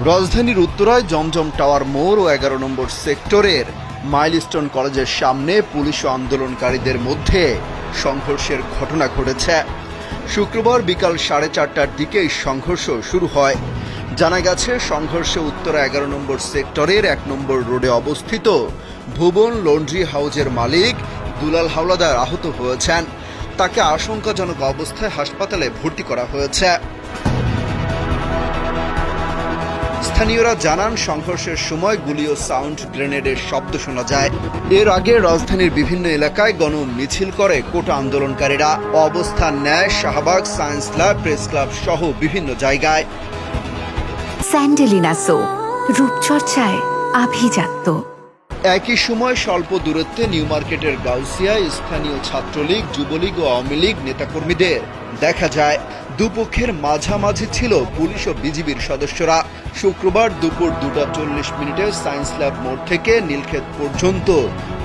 রাজধানীর উত্তরায় জমজম টাওয়ার মোড় ও ১১ নম্বর সেক্টরের মাইলস্টোন কলেজের সামনে পুলিশ ও আন্দোলনকারীদের মধ্যে সংঘর্ষের ঘটনা ঘটেছে। শুক্রবার বিকাল 4:30টার দিকে এই সংঘর্ষ শুরু হয়। জানা গেছে, সংঘর্ষে উত্তরা ১১ নম্বর সেক্টরের ১ নম্বর রোডে অবস্থিত ভুবন লন্ড্রি হাউজের মালিক দুলাল হাওলাদার আহত হয়েছেন। তাকে আশঙ্কাজনক অবস্থায় হাসপাতালে ভর্তি করা হয়েছে। স্থানীয়রা জানান, সংঘর্ষের সময় গুলি ও সাউন্ড গ্রেনেডের শব্দ শোনা যায়। এর আগে রাজধানীর বিভিন্ন এলাকায় গণ মিছিল করে কোটা আন্দোলনকারীরা। অবস্থান নেয় Shahbag, science lab, press club সহ বিভিন্ন জায়গায়। স্যান্ডেলিনা সো, রূপচর্চায় আভিজাত্য। একই সময় স্বল্প দূরত্বে নিউ মার্কেটের গাউসিয়ায় স্থানীয় ছাত্রলীগ, যুবলীগ ও আওয়ামী লীগ নেতাকর্মীদের দেখা যায়। দুপক্ষের মাঝামাঝি ছিল পুলিশ ও বিজিবির সদস্যরা। শুক্রবার দুপুর 2:40 সায়েন্স ল্যাব মোড় থেকে নীলক্ষেত পর্যন্ত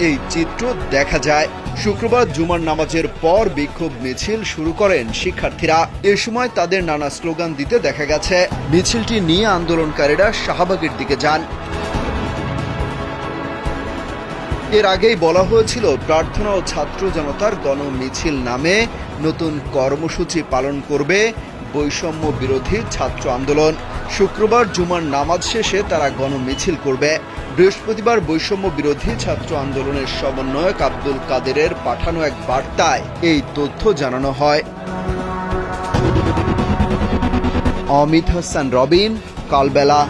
এই চিত্র দেখা যায়। শুক্রবার জুমার নামাজের পর বিক্ষোভ মিছিল শুরু করেন শিক্ষার্থীরা। এ সময় তাদের নানা স্লোগান দিতে দেখা গেছে। মিছিলটি নিয়ে আন্দোলনকারীরা শাহবাগের দিকে যান। এর আগেই বলা হয়েছিল, প্রার্থনা ও ছাত্র জনতার গণ মিছিল নামে নতুন কর্মসূচি পালন করবে বৈষম্য বিরোধী ছাত্র আন্দোলন। শুক্রবার জুমার নামাজ শেষে তারা গণ মিছিল করবে। বৃহস্পতিবার বৈষম্য বিরোধী ছাত্র আন্দোলনের সমন্বয়ক আব্দুল কাদেরের পাঠানো এক বার্তায় এই তথ্য জানানো হয়। অমিত হাসান রবিন, কালবেলা।